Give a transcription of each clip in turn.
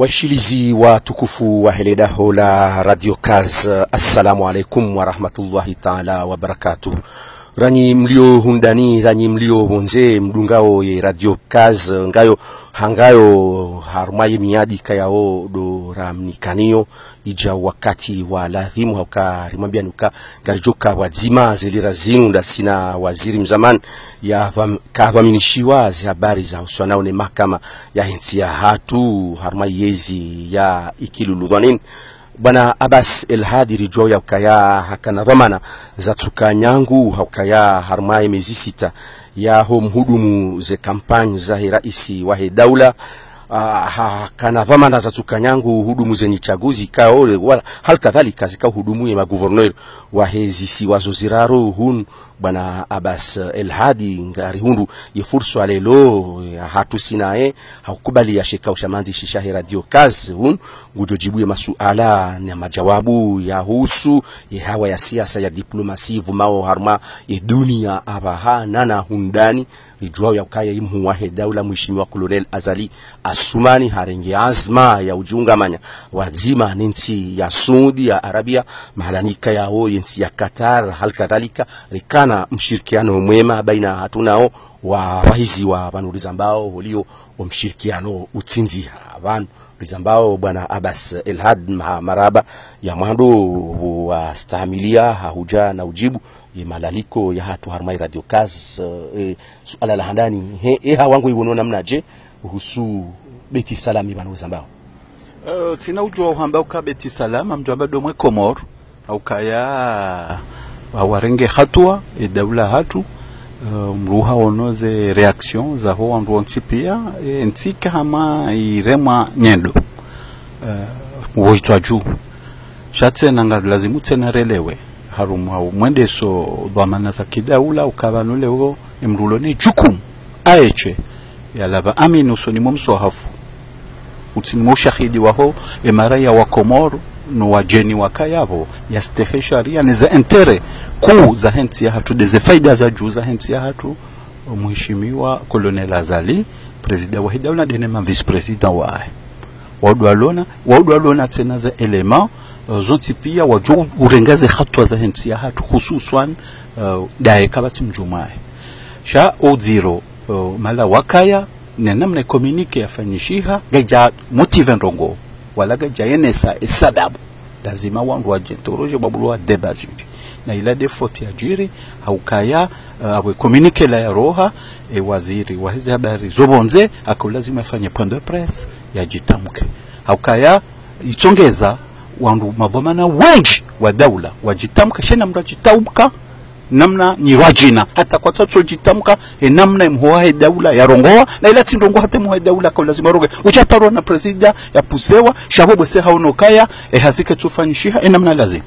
Washilizi wa tukufu wa heledaho la Radio Kaz, assalamu alaikum wa rahmatullahi ta'ala wa barakatuh. Ranyi mlio hundani, ranyi mlio honze mdungao ye Radio Kaz, ngayo hangayo harumaye miadi kayao do ramnikanio ija wakati wa ladhimu hauka rimambia nuka garijoka wazima zelira zinu nda sina waziri mzaman ya kahvaminishiwa zi habari za uswanao ne mahakama ya hinsi ya hatu harumaye yezi ya ikiluludhanin Bwana Abbas El-Hadi rijwa ya ukaya hakana dhamana za tukanyangu haukaya harumaye mezi sita ya ho mhudumu ze kampani za raisi wa daula kana dhamana za tukanyangu hudumu zenye chaguzi kaole wala hal kadhalika zika hudumu ya maguverneur wa hezi si wazoziraro hun Bwana Abbas El-Hadi ngari hundu ye furso alelo hatu sinae haukubali ya shekao shamanzi shishahi Radio Kaz hun ngujojibu ya masuala na majawabu ya husu ya hawa ya siasa ya diplomasi vumao harma ya dunia abaha nana hundani rijwao ya ukaya imu wahe daula mheshimiwa Kolonel Azali Asumani harengi azma ya ujungamanya wazima ninsi ya Saudi ya Arabia mahalanika ya o yensi ya Qatar hal kadhalika rikana mshirikiano mwema baina hatunao wa wahizi wa banu rizambao ulio mshirikiano utsinzi abantu rizambao Bwana Abbas El-Hadi maraba ya mwando wa stahamilia hahuja na ujibu ye malaliko ya hatu harmai Radio Kaz suala la handani wangu iwono namnaje husu beti salami banu rizambao tina ujua hambao ka beti salama mjamba domwe Komor au kaya warenge hatua daula hatu mruha onoze reaction za ho andu nsipia nsika hama irema nyendo wojtwa juu shatse nanga lazimu tena relewe harumu au mwendeso dhamana za kidaula ukavanule ho imrulone jukumu aeche yalaba aminu soni momso hafu utinimo shahidi waho emaraya wa Komoro no wajeni wakayavo yastehe sharia ni za intere kuu za henti ya hatu deze faida za juu za henti ya hatu mheshimiwa Kolonel Azali president wa daula denema vice president wae wadu alona tena za elema zonti pia wajou urengaze hatua za henti ya hatu hususan dae kabati mjumae sha odziro mala wakaya nenamne komunike yafanyishiha gaja motive ndongo wala gaja yenesa sababu lazima wangu wajentoroje babulwa debasi na ila defoti ajiri haukaya awe komunike la ya roha waziri wa hizi habari zobonze akulazima afanye point de presse ya jitamke haukaya itongeza wangu madhamana wengi wa daula wajitamka shena mrajitamka namna nyirajina hata kwa tatu jitamka namna mhoa daula ya rongoa na ila tindongo hata mhoa daula kwa lazima roge uchaparwa na presida ya pusewa shabobo se haonokaya hazike tufanyishiha namna lazima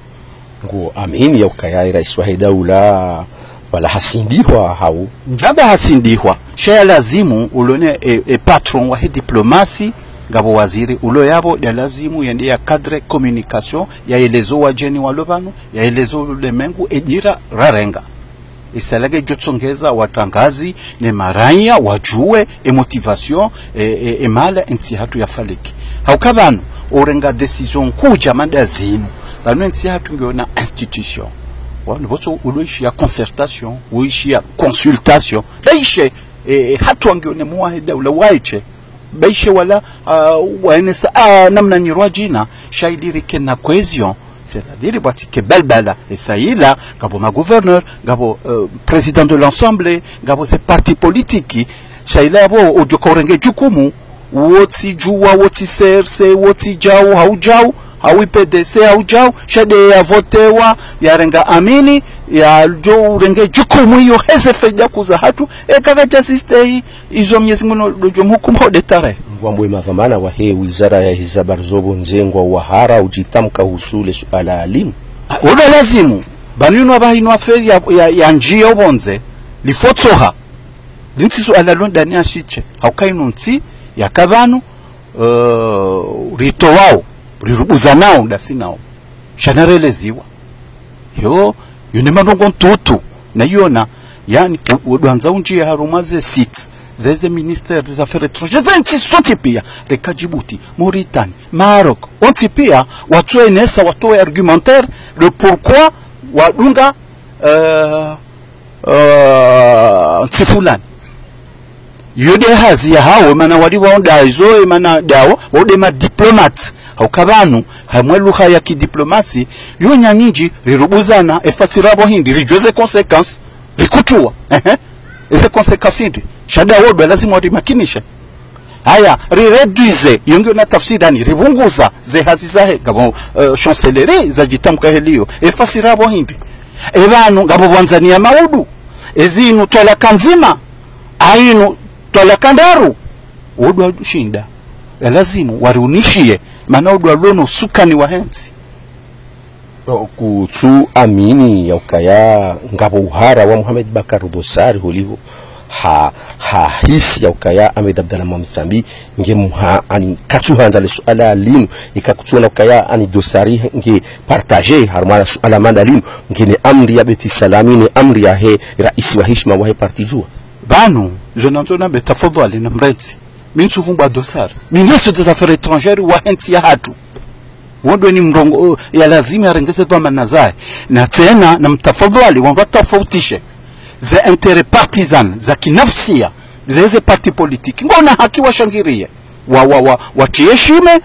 nguo amini ya ukaya rais wa daula wala hasindihwa hau njaba hasindihwa shaya lazimu ulone patron wa diplomasi gabo waziri ulo yabo ya lazimu yende ya cadre communication ya elezo wajeni walobano ya elezo lemengu edira rarenga isalage jotsongeza watangazi ne maranya wajue motivation mala inti hatu ya faliki haukabano orenga decision kuja manda zinu bano inti hatu ngiona institution wano boto uloishi ya concertation uishi ya consultation laishe hatu angione muahida ula waiche baishe wala waenesa namna nyirwajina shailirike na cohesion c'est-à-dire batike balbala esaila gabo ma gouverneur gabo président de l'Assemblée gabo ces partis politiques shaila bo ojokorenge jukumu woti juwa woti serse woti jao haujao hawi PDC haujao shade ya votewa ya renga amini ya jo renge jukumu hiyo heze faida kuza hatu kaka jasiste izo Mwenyezi Mungu jomhukumu hodetare ngwambwe mavamana wa wizara ya hizabar zobo nzengwa wahara ujitamka husule suala alimu odo lazimu banino abahino aferi ya njia obonze lifotsoha dinti suala londani ashiche haukaino nti ya kabanu rito wao rirubuza nao ndasinao shanareleziwa yo yune manongo ntutu na yona yani udwanza unjia harumaze sit zeze ministère des affaires étrangères zenti sonti pia reka Djibouti, Mauritanie, Maroc onti pia watoe nesa watoe argumentaire le pourquoi wadunga Tsifulani yode hazi ya hao mana waliwa onda izo mana dawo wode ma diplomat haukabanu hamwelu haya ki diplomasi yo nyanyiji rirubuzana efasirabo hindi rijweze consequence rikutua eze consequence hindi shada wodo lazima wadi makinisha haya rireduize yongo na tafsirani rivunguza ze hazi zahe gabo chancellerie za jitamka helio efasirabo hindi ebanu gabo Tanzania maudu ezinu tola kanzima ainu tola kandaru udwa shinda lazimu warunishie maana udwa lono sukani wa hensi kutsu amini ya ukaya ngabo uhara wa Muhammad Bakar Dosari hulivo hisi ya ukaya Ahmed Abdallah Mohamed Sambi nge muha ani katu hanza le suala linu ikakutsua na ukaya ani Dosari nge partager harmala suala mandalinu nge ni amri ya Beti Salami ni amri ya he raisi wa hishma wa he partijua banu je n'entends pas tafadhali na mrezi minsuvumba Dosari ministre des affaires étrangères wa hensi ya hatu wodo ni mrongo ya lazima arengeze dwa manazae na tena na mtafadhali wanga tofautishe za intérêt partisan za kinafsia zeze parti politique ngona haki washangirie watiheshime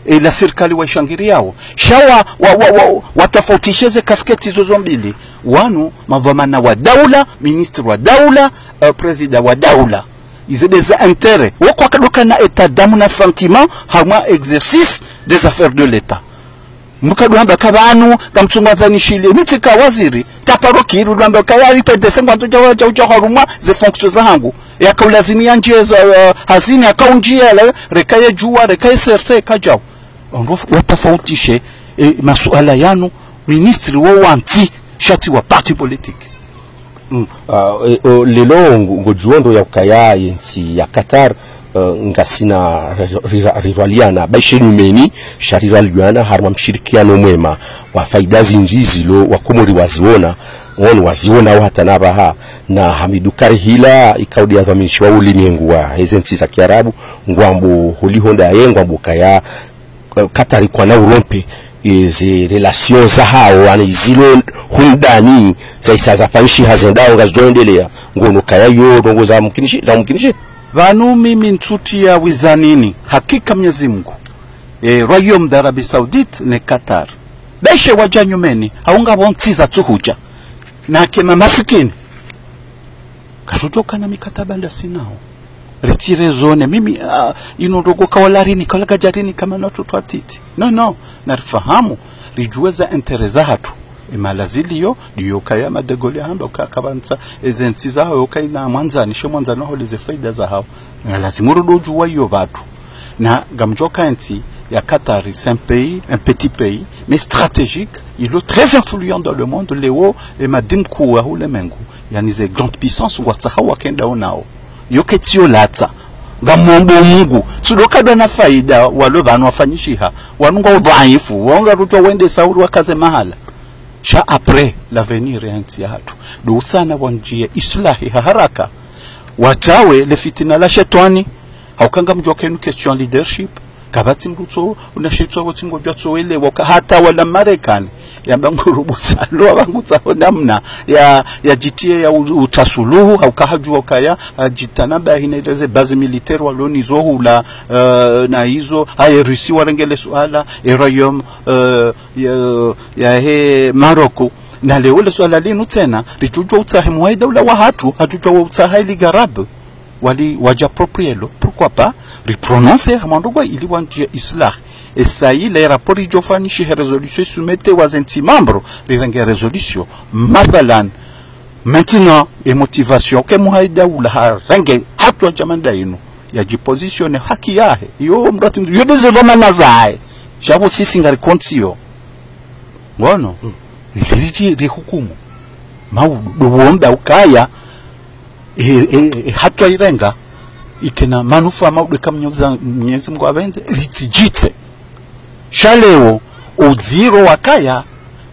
ila serikali waishangiriao shawa watofautishe ze kasketi zozo mbili wanu mavamana wa daula ministre wa daula president wa daula ils des intérêts wako kadoka na état d'âme na sentiment hama exercice des affaires de l'état mukadwamba kabanu kamtsungazani shile mitika waziri taparoki rudwamba kayali pedese ngwanto cha haruma ze fonctions zangu yakaulazimia njezo hazini akaunjia la rekaye jua rekaye serse kajao ondofu watafautishe masuala yanu ministri wo wanti shati wa parti politique lelo ngojuondo ya ukaya yensi ya Qatar ngasina riraliana baishenu meni shariraliana harma mshirikiano mwema wa faida zinjizilo wa kumuri waziona wonu waziona au hata nabaha na Hamidu Karihila ikaudi ya dhamishi wa ulimwengu wa hezensi za Kiarabu ngwambu hulihonda ye ngwambu kaya Katari kwa na urompe izi relations za hao ani zilo hundani za isaza panishi hazendao ngazoendelea ngono kaya yo dongo za mkinishi vanu mimi ntuti ya wizanini hakika Mwenyezi Mungu Royaume d'Arabie Saoudite ne Qatar daishe wajanyumeni haunga bontiza tuhuja na kema masikini kashutoka na mikataba nda sinao retire zone mimi inondogo kawalarini kalaga jarini kama noto twatiti no narifahamu rijueza intereza hatu imalaziliyo diyo kaya madegoli hamba ukakabanza ezensi zao ukaina mwanzani she mwanzani ho leze faida za hao lazima rudoju wayo batu na gamjoka enti ya Qatar c'est un petit pays mais stratégique il est très influent dans le monde leo et madimku wa ulemengu yani ze grande puissance watsahawa kenda onao yoketio lata ngamombo Mungu sudokadwa na faida walo banu wafanyishiha wanunga udhaifu wanga ruto wende sauri wakaze mahala sha après l'avenir yanti hatu do sana wanjia islahi haraka watawe le fitina la shetani haukanga mjoke nu question leadership kabati mruto unashitwa wotingo jatso ele waka hata wala Marekani yamba ngurubusa lo abangutsa namna ya jitie ya utasuluhu haukahajua kaya jitana bahina ile base militaire waloni zohula na hizo hayerusi warengele swala Royaume ya he Maroko na leo ile swala linu tena ritujwa utahimu wa daula wa hatu hatujwa utahili garab wali wajaproprielo pourquoi pas riprononcer hamandogwa ili wanjia islah et ça y les rapports jofani shi résolution soumetté wazenti membres rirenge résolution mathalan maintenant et motivation ke muhaida ula renge hatu jamanda inu ya jiposition haki yahe yo mrati yo dezoma nazae jabo sisi ngari kontio ngono liriji rihukumu mau dobonda ukaya hatu irenga ikena manufaa maude kamnyoza Mwenyezi Mungu abenze ritijitse shaleo uziro wakaya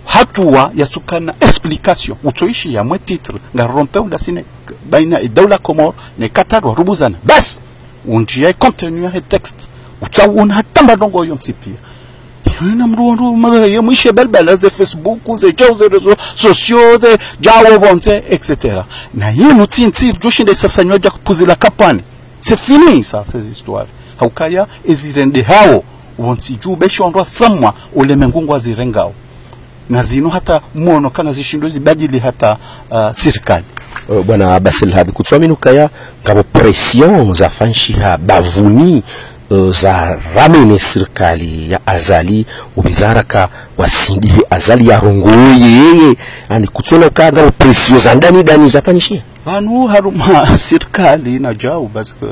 hatua yasukana explication utoishi ya mwe titre nga rompe undasine baina idaula Komoro ne Qatar warubuzana bas unjia continue he text utawona hatamba dongo yo msipia yana mrundo magaye mwishe balbala ze Facebook ze jauze rezo sociaux ze jawo bonte etc. na yinu tinti joshinde sasa nyoja kupuzila kapani c'est fini ça ces histoires haukaya ezirende hao wonsiju beshondwa samwa ulemengungu azirengao na zino hata muono kana zishindo zibadili hata serikali. Bwana Basil Habi kutswaminu kaya ngabo pression za fanshiha bavuni za ramene serikali ya azali ubizaraka wasindihe azali ya rongoye ani kutsona kanga pression za ndani za fanshia banu haruma serikali na jao parce que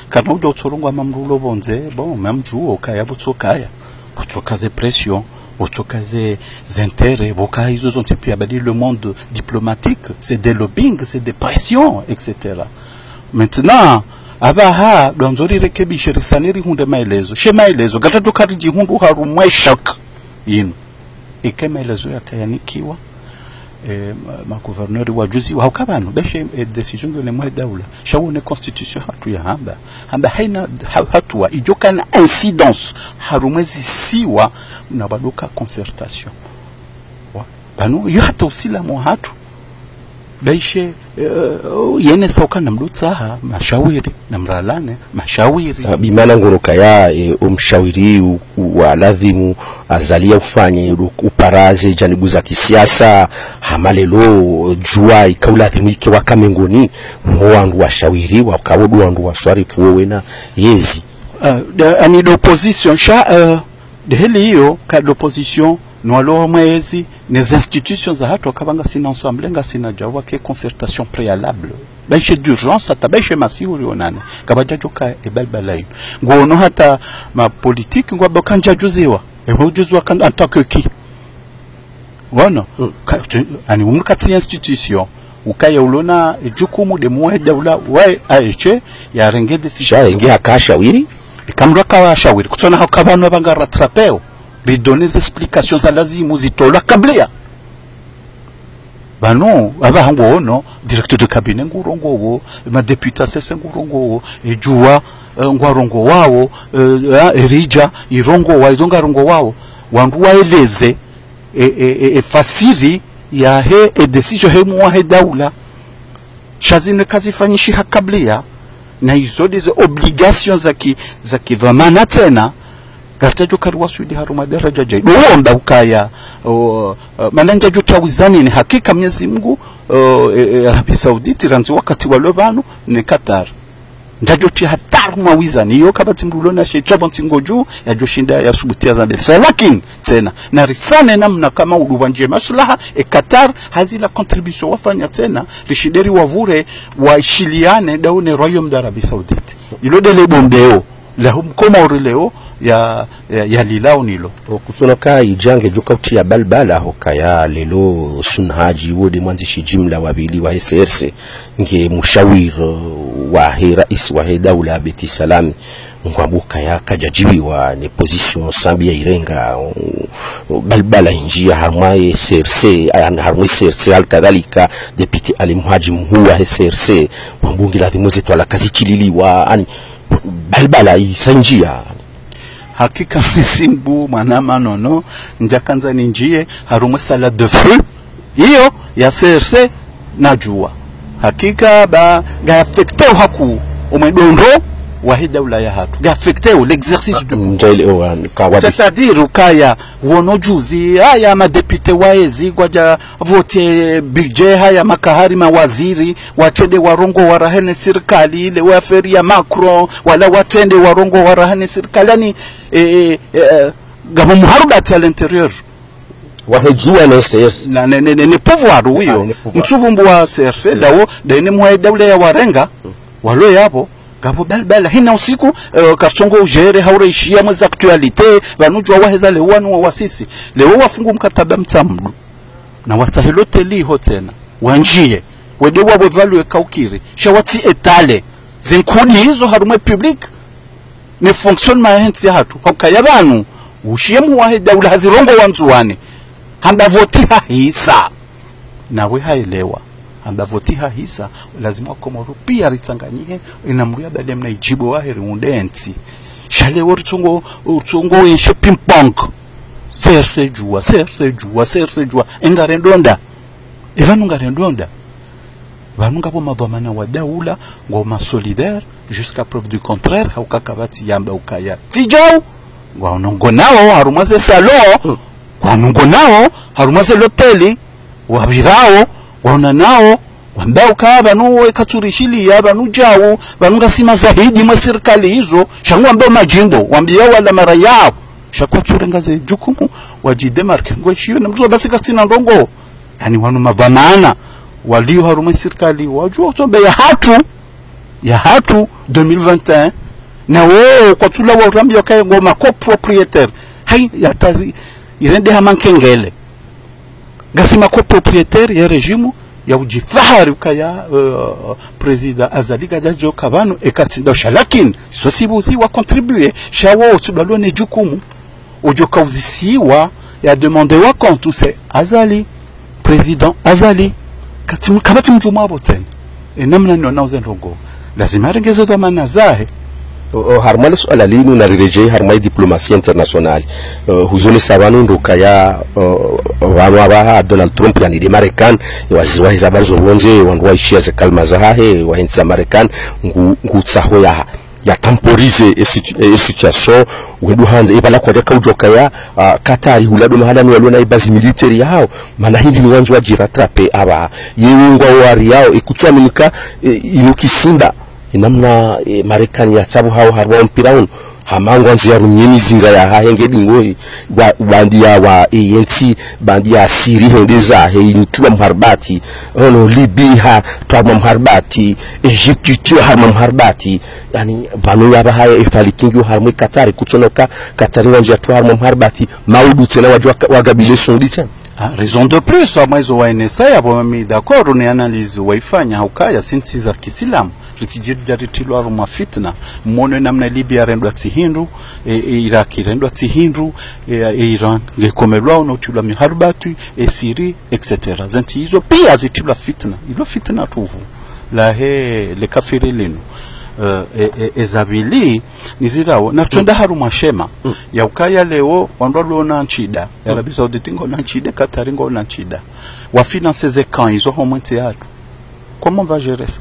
kana ujo tsorongwa mamrulo bonze bon mamjuo kaya butsokaya butsokaze pression butsokaze intérêts boka hizo zonse pia badi le monde diplomatique c'est des lobbying c'est des pressions etc. Maintenant abaha donzori rekebishe risaniri hunde maelezo she maelezo gatatu kariji hundu harumwe shak yin ike maelezo yakayanikiwa ma gouverneur wa juzi wa ukabano beshe decision yone mwe daula shawone constitution hatu ya hamba haina hatua ijokana incidence harumwezi siwa na badoka concertation wa banu yo hata usila mo hatu beshe yene sauka na mdutsaha mashawiri na mralane mashawiri bimana ngoroka ya umshawiri wa ladhimu azalia ufanye uparaze janibu za kisiasa hamalelo jua ikaulazimu ike wakamengoni mwandu wa shawiri wakawodu wandu wa swarifu wena yezi ani l'opposition de heli hiyo ka l'opposition no alo mwezi les institutions za hatu kabanga sina ensemble nga sina jawa ke concertation préalable baishe d'urgence ata baishe masiuri onane kabaja joka ebalbalayo ngono hata ma politique ngwa bakanja juziwa ejuzwa kan en tant que qui wono ani umukati institution ukaya ulona jukumu de mwe daula wa aeche ya renge decision ingi akashawiri kamra kawa shawiri kutona hakabano banga rattrapeo lui donner des explications à lazimu zitola kablia bano aba hango no directeur de cabinet ngurongo wo ma député sese ngurongo wo ejua ngwarongo wao erija irongo wa izonga rongo wao wandu waeleze fasiri ya he decision he mwa he daula shazine kazi fanyishi hakablia na hizo des obligations za kivamana tena gartajo karwa suidi haruma daraja jai uonda ukaya mananja juta wizani ni hakika Mwenyezi Mungu Arabia Saudite ranzi wakati walobano ni Qatar njajoti hatar mawizani yo kabati mrulona sheitwa ntingoju ya joshinda ya subutia za delsa lakini tena na risane namna kama udubanje maslaha Qatar hazi la contribution wafanya tena lishideri wavure waishiliane daune royaume d'Arabie Saoudite ilo dele bombeo lahum Komoro leo ya lilao nilo kutsona kai jange jokauti ya balbala hokaya lelo sunhaji wode mwanzishi jimla wabili wa SRC nge mushawir wa rais wa daula beti salami ngwabuka ya kajajibiwa ni position sambia irenga balbala njia harmai SRC harmai SRC alkadhalika deputy alimhaji mkuu wa SRC mbungi lazima zetu ala kazi chililiwa ani balbala isanjia hakika nisimbu manama nono njakanza ninjie harumwe salade de fruits hiyo ya CRC najua hakika ba ga affecté haku umedondo wa daula ya hatu ga affecté l'exercice du c'est-à-dire ukaya wono juzi haya ma député waezi gwaja vote budget haya makahari mawaziri watende warongo warahene serikali ile waferi ya Macron wala watende warongo warahene serikali yani gamu muharudati à l'intérieur wahejua na SRC na ne pouvoir wiyo mtsuvumbu wa CRC dawo dene mwa daula ya warenga walo yapo gabo balbala hina usiku karsongo ujere haurishia mwezi actualite banujwa waheza lewanu wasisi lewo wafungu mkataba mtamdu na watahilote liho tena wanjie wede wabo value kaukiri shawati etale zinkuni hizo harumwe public ne fonctionnement hensi hatu hokaya banu ushiyemu wa daula hazirongo wanzuwane hamba voti hisa nawe haelewa ambavoti hisa lazima Komoro pia ritanganyike inamruya baada mna ijibu waheri undenzi shale urtungo yenshe ping pong serse jua engarendonda iranu ngarendonda vanunga po madhamana wa daula ngoma solidaire jusqu'à preuve du contraire haukakabati yamba ukaya tijau wanongo nao harumaze salon wanongo nao harumaze loteli wabirao wana nao wambao kaba no ekaturishili ya banu jao banunga sima zahidi mwa serikali hizo shangu ambao majimbo wambia wala mara yao shakwa turengaze jukumu wajidemarke ngo shiyo na mtu basi kasina ndongo yani wanu madhamana walio haruma serikali wajua tombe ya hatu 2021 na wao kwa tula wa rambi yakaye ngoma copropriétaire hai yatari irende hamankengele gasima copropriétaire ya rejimu ya ujifahari ukaya president Azali Gajajo Kabano ekatinda shalakin so sibuzi wa contribuer shawo tudalone jukumu ujoka uzisiwa ya demander wa compte c'est Azali president Azali kabati mjuma boten enamna nona uzenrogo lazima rengezo dhamana zahe harmale swala linu na rireje harmai diplomatie internationale huzoni sabanu ndokaya wanwa ba Donald Trump yani de Marekani waziwa hizabar zo wonje wanwa ishia ze kalma zahe wa hinza Marekani ngutsaho ya temporize e situation wedu hanze ibala kwa jaka ujokaya Qatar hulado mahala ni walona ibazi military yao maana hindi ni wanzo wajiratrape aba yeungwa wari yao ikutsaminika inukisinda inamna Marekani ya sabu hao harwa mpiraun hamango nzi ya rumyeni zinga ya hahenge dingoi bandia wa ANC bandia Siri hendeza ntuwa mharbati ono Libya tuwa mharbati Egypti tuwa mharbati yani vanu ya bahaya ifalikingi harmwe Katari kutonoka Katari wanjia tuwa mharbati maudu tena wajua wagabile sundi tena raison de plus wa mwezo wa NSA ya mami d'accord ni analyse waifanya haukaya sinti za Kisilamu ritijiritilwa ruma fitna mmono namna Libya rendwa tihindu Iraq rendwa tihindu Iran ngekomelwa unotula miharbati Syrie etc. zanti hizo pia zitula fitna ilo fitna tuvu la le kafiri lino ezabili nizirawo na twenda haruma shema ya ukaya leo wandolo na nchida ya Arabie Saoudite ngo na nchida Qatar ngo na nchida wa financer ze camps ils ont monté à comment va gérer ça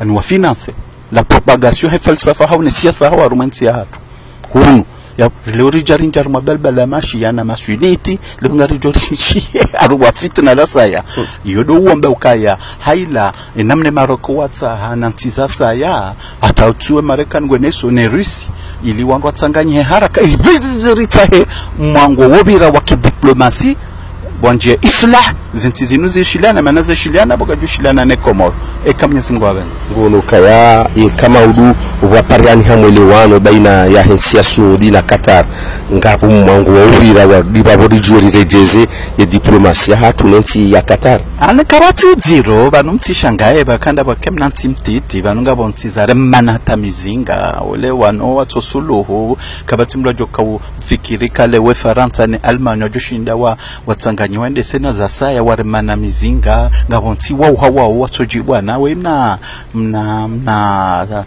ani wa financer la propagation et falsafa hauna siasa hawa romansi ya hatu hunu ya leo rijarinjar mabalbala mashi yana masuniti leo ngari jorishi aruwa fitna la saya yodo uombe ukaya haila namne Maroko watsa hanantiza saya atautue Marekani gweneso ne Rusi ili wangu watsanganye haraka ibiziritahe mwango wobira wa kidiplomasi bonje islah zintizinu zishilana manaze shilana boga shilana ne Komoro ekamnyezi ngwabenza ngono kaya kama udu wapariani hamwelewano baina ya hensia Saudi na Qatar ngapo mwangu wobira wa dibabodi juri rejeze ya diplomasia hatu nenti ya Qatar ane karati zero banumti shangaye bakanda bakemna ntimtiti banunga bontsizare manata mizinga ole wano watosuluhu kabati mlajo ka fikirika lewe Faransa ni Almanya joshinda wa watsanganya wende sena za saya waremana mizinga ngabonti hawa watojibwa nawe mna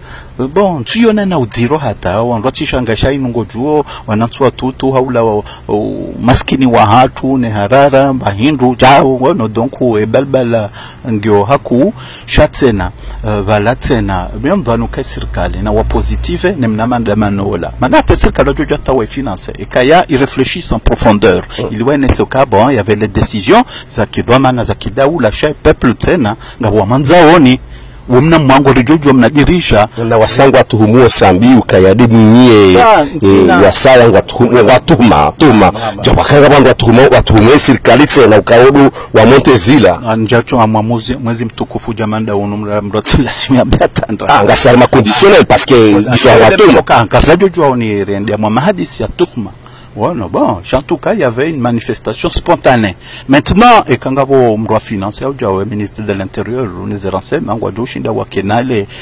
bon tuyone na uziro hata wanratisha shai nungojuo wanatwa tutu haula maskini wa hatu ne harara bahindu jao wono donku ebalbala ngio haku shatsena valatsena byamvanu ka serikali na wa positive ne mnamanda manola manate serikali jojo tawe finance ekaya i réfléchissent en profondeur il wene soka bon il y avait les décisions za kidhamana za kidaula shai peuple tena ngabo manzaoni wumna mwango rijojo mnajirisha na wasangu atuhumuo sambi ukayadi mnyie wasaya watuma jabakaga bandu watuhumuo serikali tena ukaodu wa Montezila njacho amwamuzi mwezi mtukufu jamanda unu mrotsila simia betanda ngasarma conditionnel parce que diswa watuma ngajojo ni rende mwa mahadisi ya tukma. Bueno, bon, en tout cas, il y avait une manifestation spontanée. Maintenant, et quand on doit financer, le ministre de l'Intérieur, on les renseignements,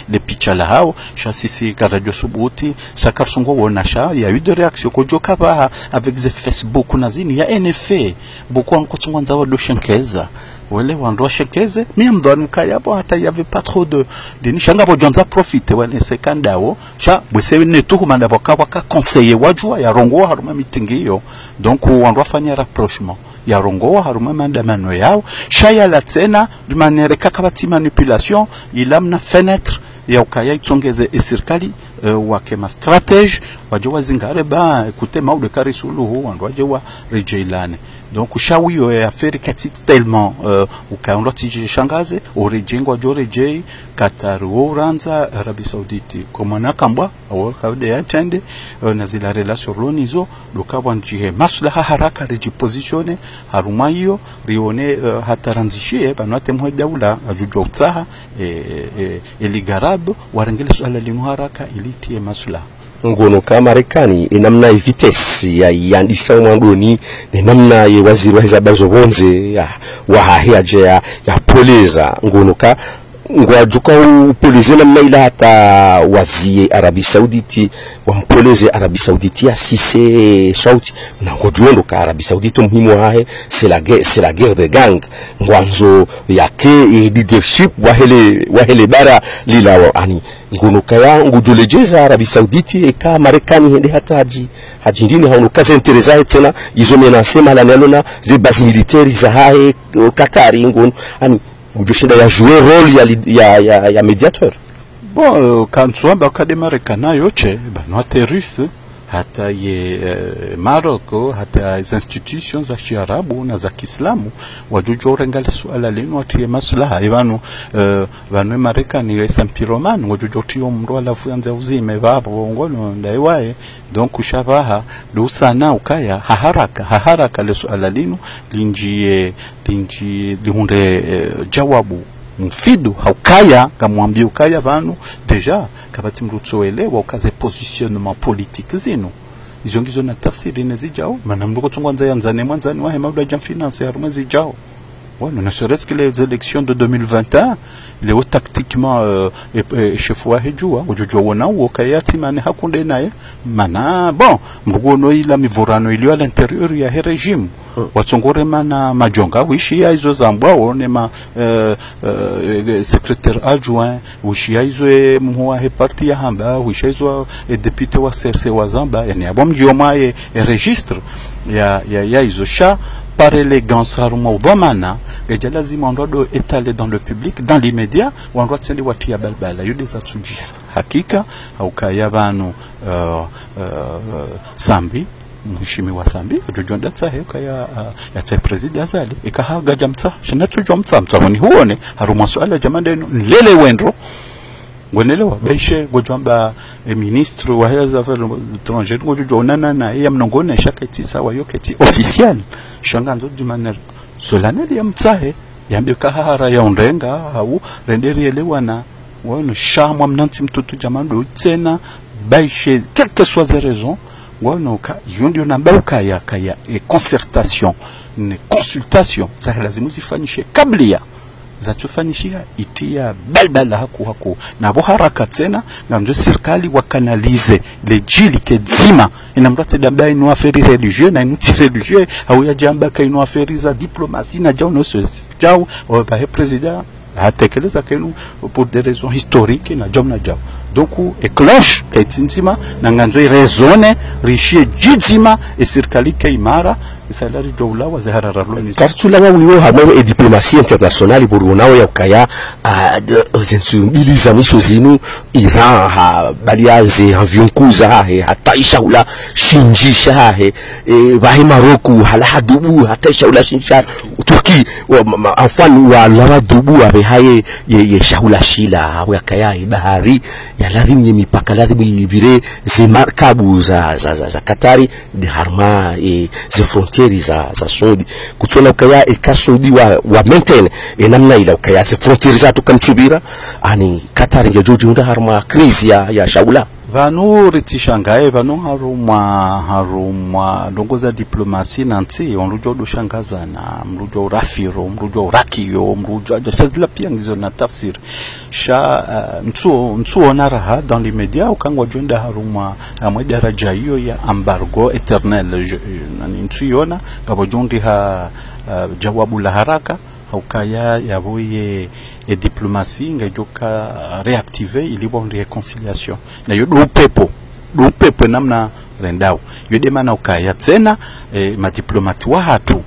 les Pichalahao, Chassisi, Karadio Subuti, Sakarsongo, Wonacha, il y a eu des réactions. Avec des Facebook, il y a un effet. Beaucoup en Kotswanza, le Shenkeza. wale wandwa shekeze mi mdwani kaya bo hata yave pas trop de ni shanga bo jonza profite wale sekandao sha bwese ne tu kumanda boka conseiller wajua ya rongo haruma mitingiyo donc wandwa fanya rapprochement ya rongo haruma mandamano yao shaya la tena de manière kakabati manipulation ilamna fenêtre ya ukaya itsongeze serikali wakema stratege wajua zingare ba écoutez maude karisuluhu wandwa jewa rejeilane donc shawiyo ya affaire katiti tellement ukaonda tiji shangaze orejengwa jorejei Qatar oranza Arabie Saoudite komana kambwa awakade yatende na zila relation lonizo dokabwanjie maslaha haraka rejipositione haruma hiyo rione hataranzishie banwate mwe daula ajujo utsaha eligarab warengele swala linu haraka ilitie maslaha ngono ka Marekani namna vitesi ya yandisa mwangoni ni namna ye waziri wa hizabazo bonze wa hahiaje ya poleza ngono ka ngwajuka upolize namna ila hata wazie Arabie Saoudite wa mpoleze Arabie Saoudite ya sise sauti na ngojuendo ka Arabie Saoudite muhimu hahe c'est la guerre de gang ngwanzo yake leadership wahele bara lila ani ngono kaya ngujulejeza Arabie Saoudite eka Marekani hende hata haji ndini hauno kazi interesa tena izo menasema la nalona ze base militaire za hahe Qatari ngono ani ujoshinda ya jouer rôle ya médiateur. Bon quand soit ba Marekana yoche banwate russe hata ye Maroko hata institutions za Kiarabu na za Kiislamu wajujo rengale swala lino atie maslaha ibanu banu Marekani ya sampiroman wajujo tio mro la fuanza uzime babo ngono ndaiwae donc shabaha lusana ukaya haraka le swala lino linjie lihunde jawabu mfidu haukaya kamwambia ukaya banu deja kabati mrutsoelewa ukaze positionnement politique zino izongizo na tafsiri nezijao mana mruko tungwanza yanzane mwanzani wa hema ja finance haruma zijao ouais ne serait-ce que les élections de 2021 les hauts tactiquement chef wa hejua ujojo wona ukayati mane hakunde naye mana bon mrugono ila mivurano iliyo à l'intérieur ya régime watsongore mana majonga wishi ya izo zambwa one ma secrétaire adjoint wishi ya izo mwa he parti ya hamba wishi izo député wa CRC wa Zamba yani abom jioma e registre ya izo sha par élégance haruma udhamana geja lazima ndodo étaler dans le public dans l'immédiat wandwa tsendi watia balbala yudeza tujisa hakika haukaya banu sambi mheshimiwa Sambi jojonda tsahe kaya ya tsa president azali ikahaga jamtsa shinatujwa mtsa woni huone haruma swala jamande lele wendro ngonelewa beshe gojamba ministre wa les affaires étrangères gojona na ya mnongone shakati sawa yoketi officiel shanganzo du manière solennelle ya mtsahe yambio kahara ya unrenga au renderi elewana wono shamwa mnanti mtutu jamando tena beshe quelle que soit les raisons wono ka yondio namba kaya concertation ne consultation za lazima zifanyishe kabla za tufanyishia itia balbala haku na boharaka tena na ndio serikali wakanalize le jili kedzima inamrate damba ino affaire religieux na ino religieux au ya jamba ka ino affaire za diplomatie na jao no jao au ba président atekeleza kenu pour des raisons historiques na jao donc e cloche kaitinzima na nganzo raisonne richie jizima e serikali kaimara salari doula wa zahara loni kartula wa wiwo hamwe e diplomatie internationale burunao ya ukaya zensubiliza misho zinu Iran ha baliaze avion kuza hata ishaula shinjisha bahi Maroko hala hadubu hata ishaula shinjisha Turki afan wa lawa dubu abe haye ye shaula shila wa kaya bahari ya lazima mipaka lazima ibire zimarkabu za Qatari de harma ze frontières za Saudi kutona ukaya ikasudi wa maintain namna ila ukaya ze frontières za tukamsubira ani Qatari ya jojunda harma crise ya shaula vanu ritishangae vanu haruma ndongoza diplomatie nanti onrujo do shangaza na mrujo rafiro mrujo rakio mrujo sazila pia ngizo na tafsiri sha mtu ona raha dans les médias ukangwa junda haruma amwe daraja hiyo ya embargo éternel nani mtu yona kabo jundi ha jawabu la haraka haukaya yaboye e diplomatie ngajoka reactiver ilibon reconciliation na yo do pepo namna rendao yodema na ukaya tena madiplomati wa hatu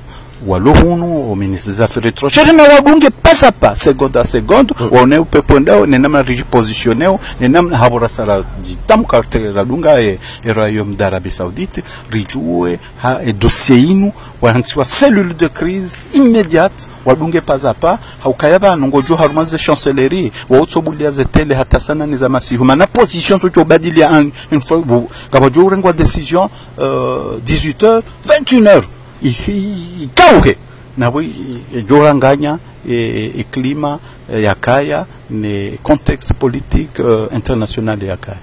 walohunu au ministre des affaires étrangères na wabunge pasa pa seconde waone upepo ndao ni namna repositioneo ni namna habora sala jitamka la dunga Royaume d'Arabie Saoudite rijue ha dossier inu wantiwa cellule de crise immédiate wadunge pasa pa haukayaba nongojo harumaze chancellerie waotsobulia zetele hata sana ni za masihu na position to badilia une fois kabajo rengwa décision 18h 21h ikauke na joranganya klima yakaya ne contexte politique international yakaya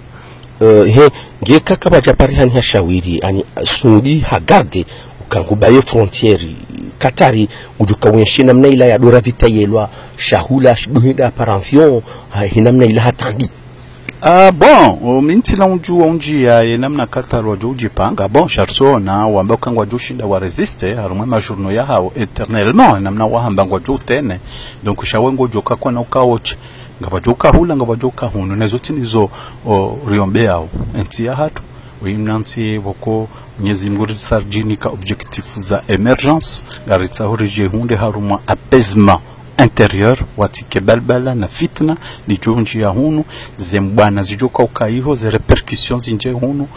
he ngeka kaba japari hani hashawiri ani sundi hagarde ukangubaye frontiere Katari ujuka wenshi namna ila ya dora vitayelwa shahula shiduhinda paramfion hinamna ila hatandi bon minti la unji ya namna Qatar wajoji panga bon charso na wamba kangwa joshinda wa resiste harumwe majourno ya hao éternellement namna wahamba ngwa tene donc shawengo joka kwa na ukaoche ngabajoka hula ngabajoka hunu nezoti nizo riombeao enti ya hatu wimnanti woko Mwenyezi Mungu sarjini ka objectif za emergence garitsa horije hunde harumwa apaisement intérieur watike balbala na fitna ni jonji ya hunu zembana zijoka ukaiho ze repercussions inje hunu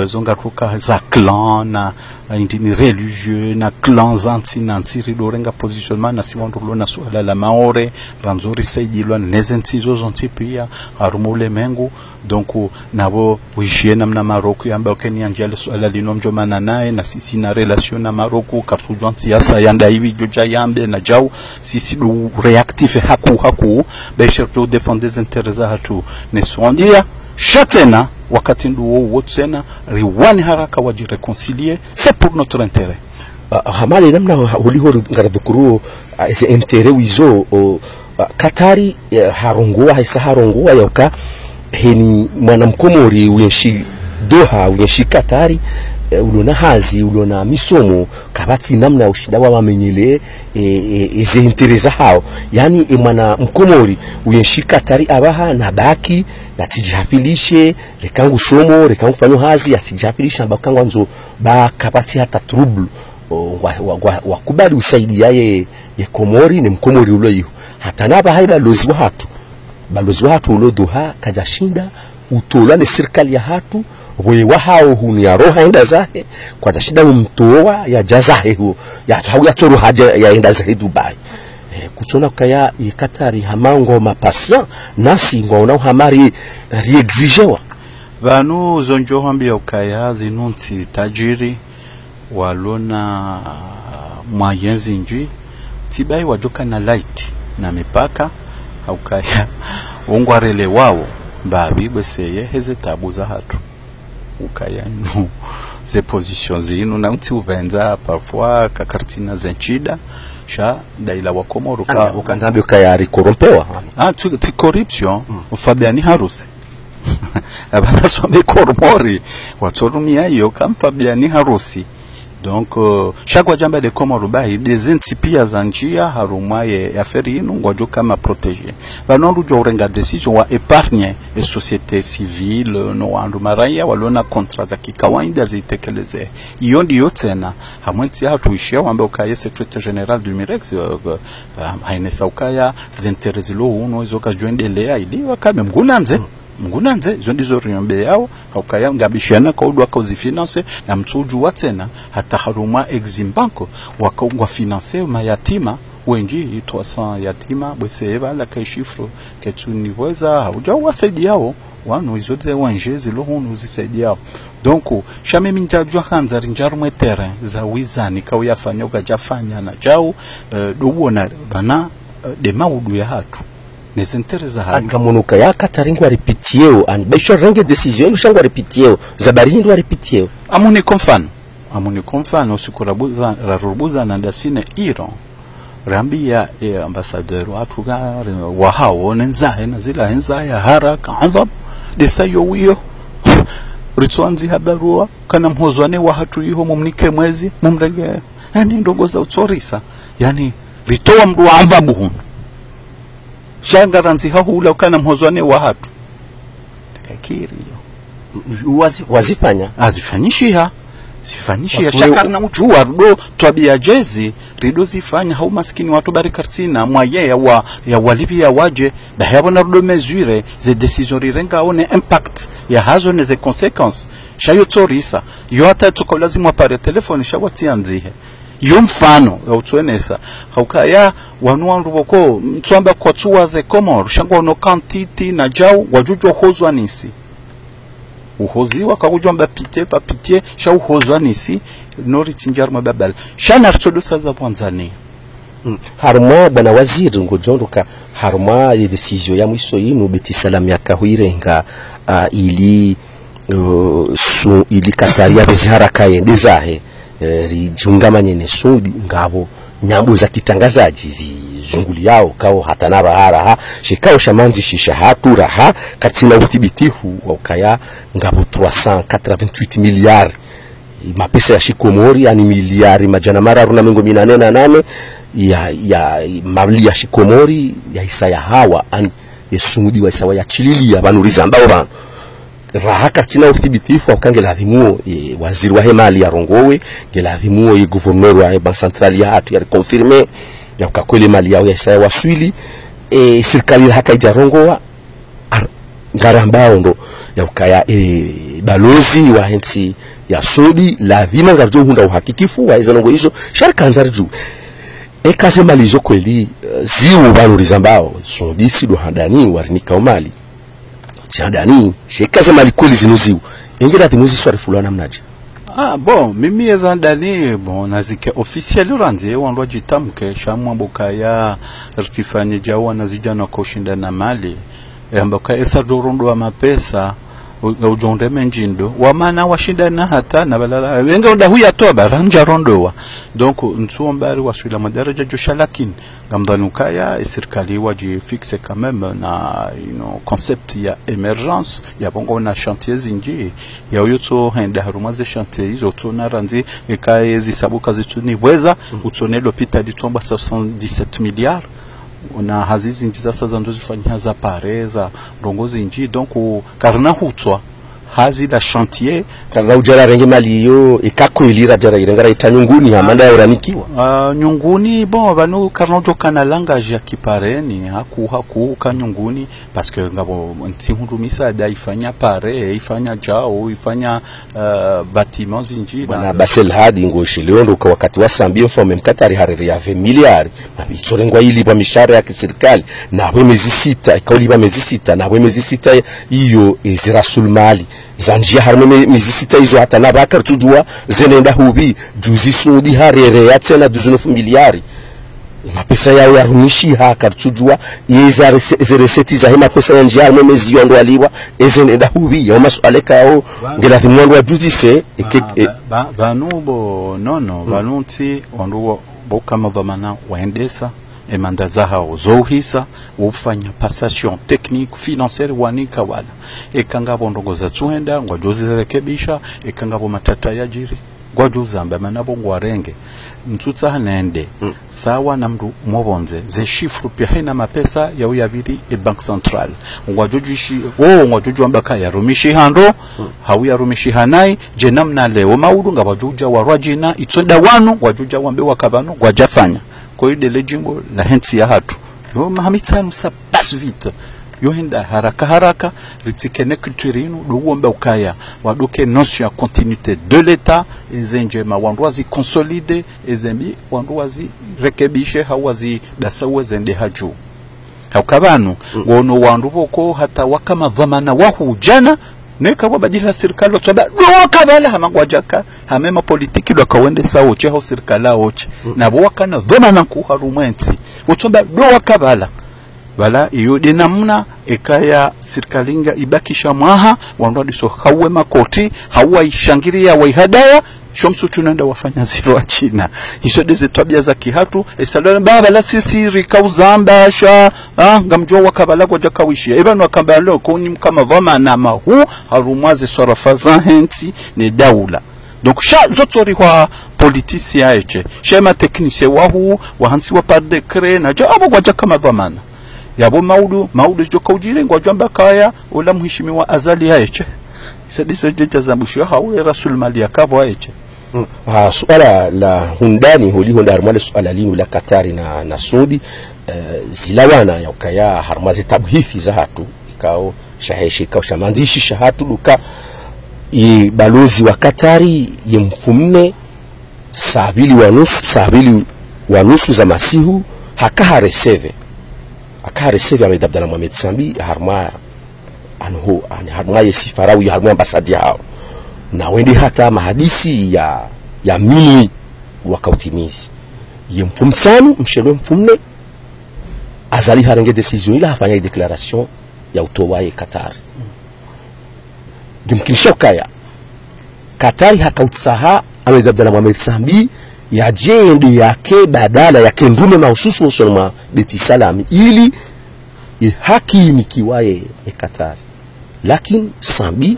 zonga kuka za clan na indini religieux na clans anti ridorenga positionnement na siwandulo na suala la maore ranzori saidilwa nezentizo zonti pia harumule mengu donc nabo wishie namna Maroko yamba keni anjale suala linomjomana naye na sisi na relation na Maroko kartujanti yasa yanda hivi joja yambe na jau sisi do reactif haku besher to défendre des intérêts hatu ne swandia chatena wakati nduo wotsena riwani haraka wajireconcilier c'est pour notre intérêt hamali namna huliho ngaradukuru ese intérêt wizo Katari harongua haisa harongua yoka heni mwanamkomori uyenshi Doha uyenshi Katari ulona hazi ulona misomo kabati namna ushida wa mamenyele eze interesa hao yani mwana mkomori uyenshi Katari abaha na baki natijihafilishe rekangu somo rekangu fanyo hazi atijihafilisha ambakangwa nzo ba kabati hata trouble wakubali usaidia ye Komori ni mkomori ulo hiyo hata naba haiba lozi wa hatu ulo Doha kajashinda utola ni serikali ya hatu wewa hao huni ya roha enda zahe kwa tashida mtoa ya jazahe huo ya hau ya toro haja ya enda zahe Dubai kutsona kaya Katari hamango mapasien nasi ngona hamari riexigewa banu zonjo hambia ukaya zinunti tajiri walona moyens inji tibai wajoka na light na mipaka haukaya ungwarele wao babi beseye heze tabu za hatu ukaya no ze positions inu na unti ubenza parfois kakartina zenchida sha daila wa Komoro ukanzambi ukaya korompewa ti corruption Fabiani Harusi abana sombe Komori watorumia hiyo kama Fabiani Harusi donc chaque jamba de Komoro bahi des intipia za njia harumaye ya feri inu ngwajo kama protéger banondu jo renga decision wa épargne et société civile no wandu maraya walona contrat za kikawaida zitekeleze iyo ndiyo tena hamwenti hatuishia wambe ukaye secrétaire général du Mirex hainesa ukaya zinterezilo uno izoka joendelea ili wakame mgunanze zondizo riombe yao haukaya ngabishana kwa udwa kauzi finance na mtuju watena hata haruma Exim Bank wakaungwa finance mayatima wenji 300 yatima bweseva la kai chiffre ketu niweza hauja wasaidi yao wanu izote wanje zilohunu zisaidi yao donc shame mintajwa kanza rinjarumwe terrain za wizani kwa yafanya ukajafanya na jao dobona bana de maudu ya hatu nesentereza hatu ngamunuka ya Katari ngwa repitieo and besho renge decision ushangwa repitieo zabari ndo repitieo amuni konfano usikurabuza rarubuza na ndasine Iran rambia ambassadeur watu wa hao nenzahe na zila henzahe haraka adhab desayo wiyo ritwanzi habarua kana mhozwane wa hatu yiho mumnike mwezi mumrege yani ndogo za utorisa yani ritoa mru amba buhun shangaranzi hahula ukana mhozwane wa hatu takakiri wazifanya azifanyishiha sifanyishia shakarna ujua rudo twabia jezi rido zifanya hau maskini watu barikartina mwaye ya walibi ya waje bahayabona rudo mesure ze decision rirenga one impact ya hazo ne ze consequences shayo torisa yo hata tuko lazima pare telefoni shawatia nzihe yo mfano ya utuenesa haukaya wanuandu boko mtuamba kwa tuwa ze Komoro shangwa no kantiti na jau wajujo hozwa nisi uhoziwa kakujwa mba pite pa pite sha uhozwa nisi nori tinjar mababal shana rtodo saza Tanzania harma bana waziri ngojondoka harma ya decision ya mwiso yinu beti salam ya kahuirenga ili kataria bezihara kayende zahe rijungamanye nesudi ngabo nyambo za kitangazaji zunguli yao kao hata na bahara shikao shamanzi shisha hatura katina uthibitifu wa ukaya ngabo 388 miliari mapesa ya shikomori yani miliari majana mara runa mengo 8 ya mali ya shikomori ya isa ya hawa an yesumudi wa isa wa ya chilili ya banuriza ambao bana raha katina uthibitifu wa ukange ladhimuo waziri wa hemali ya Rongowe geladhimuo ye gouverneur wa bank central ya hatu ya confirme ya ukakwele mali yao ya isa waswili serikali haka ijarongowa ngarambao ndo ya ukaya balozi wa hensi ya Saudi lazima ngarjo hunda uhakikifu wa izanongo hizo sharika nzarju kaze mali zo kweli ziu banuriza mbao Saudi sido handani warinika mali handani shekaze mali kweli zinuziu ingera timuzi swari fulana mnaji bon mimi ezandani bon nazike officiel uranze wandwa jitamke shamwa bokaya rtifanye jawa nazijana kushinda na mali amboka esa jorondo wa mapesa ujonde menjindo wamana washinda na hata na balala wenga onda huya toba ranja rondowa donc nsuombari waswila madaraja josha lakini gamdanukaya serikali waji fixe quand même na concept ya emergence ya bongo na chantier zinji ya uyoto henda harumaze chantier hizo tuna ranzi ekaye zisabuka zituni weza utone l'hôpital ditomba 77 milliards na hazizi nji sasa za ndozi fanya za pareza rongozi nji donc karna hutwa hazi la chantier karna ujara rengi mali yo ikakwilira jara irengara itanyunguni hamanda ya uranikiwa nyunguni bon banu karna joka na langage ya kipareni haku kanyunguni parce que ngabo ntihundumisa da ifanya pare ifanya jao ifanya bâtiments zinji na basel hadi ngoshileondo kwa wakati wa sambio mfome mkatari hariri ya 20 miliari itsorengwa ili ba mishara ya kiserikali na wemezi sita ikauli ba mezi sita na wemezi sita iyo ezirasul mali zanjia harme mizisita hizo hata na bakar tujua zenenda hubi juzi Saudi harere ya tena 19 miliari mapesa yao yarumishi haka tujua yeza reseti za hema pesa njia harme mezi yondo aliwa zenenda hubi ya masuala kao ngela thimwando juzi se banubo nono banunti onduo bokama vamana waendesa emanda hao zohisa ufanya passation technique financière wanika wala ekangabo ndongoza tuenda ngwajozi rekebisha ekangabo matata ya jiri ngwajoza amba manabo ngwarenge mtutsa hanende sawa na mdu mwobonze ze chiffre pia hina mapesa ya uyabiri bank central ngwajojishi ngwajoju amba kaya rumishi hando hawia rumishi hanai je namna leo maudu ngabajuja warajina itsonda wanu ngwajuja wambe wakabano ngwajafanya kwa hiyo dele jimbo la hensi ya hatu yo mahamitsanu sa passe vite yo henda haraka ritikene kulturinu duomba ukaya wadoke notion ya continuité de l'état ezenje mawandwazi consolider ezembi wandwazi rekebishe hawazi dasawe zende haju hakabanu ngono wandu boko hata wakama dhamana wahujana neka wabadila serikali watwaba wakabala hamangwajaka hamema politiki dokawende sawo cheho serikali oche na wakana dhamana kuharumwensi watwaba wakabala bala iyo dinamna ekaya serikalinga ibakisha mwaha wandwadi so hawe makoti hawa ishangiria wa ihadaya shomsu tunaenda wafanya ziro wa China hizo deze tabia za kihatu esalona baba la sisi rikauzamba sha ngamjua wakabala kwa jakawishia ibanu wakabalo kuni kama vama na mahu harumwazi sarafa za hensi ni daula donc sha zotori wa politisi aeche shema teknisie wahu wahansi wa par decret na jabo kwa kama dhamana yabo maudu joka ujire ngwa jamba kaya ula mheshimiwa Azali aeche sadisa jeja zambushio haule rasul mali yakavo aeche. Suala la hundani huli honda harmale suala linu la Katari na Saudi zilawana ya ukaya harmaze tabhithi za hatu ikao shaheshi ikao shamanzishi shahatu duka i balozi wa Katari yemfumne sabili wanusu za masihu hakaha reseve Ahmed Abdallah Mohamed Sambi harma anhu harma yesifarawu ya harma ambasadi hao na wende hata mahadisi ya minwi wakautimizi yemfumsanu mshelwe mfumne Azali harenge decision ila hafanya declaration ya utowaye Katari dimkinisha ukaya Katari hakautsaha Ahmed Abdallah Mohamed Sambi ya jendi yake badala yake ndume mahususu usonoma beti salami ili haki mikiwaye Katari lakini Sambi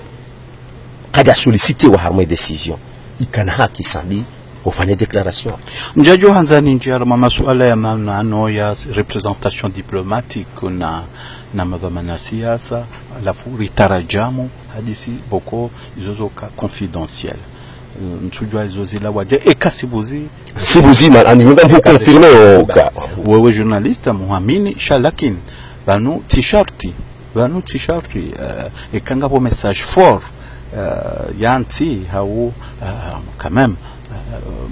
kada solicite wa harma decision ikana haki Sambi ufanye declaration njajo hanzani njia mama suala ya manano ya representation diplomatique na madhamana siasa alafu ritarajamu hadisi boko izozoka confidentiel mtujwa izozila waje ekasibuzi man aniunda mhu confirme oka wewe journaliste muhamini shalakin banu t-shirti ekanga po message fort yanti hau quand même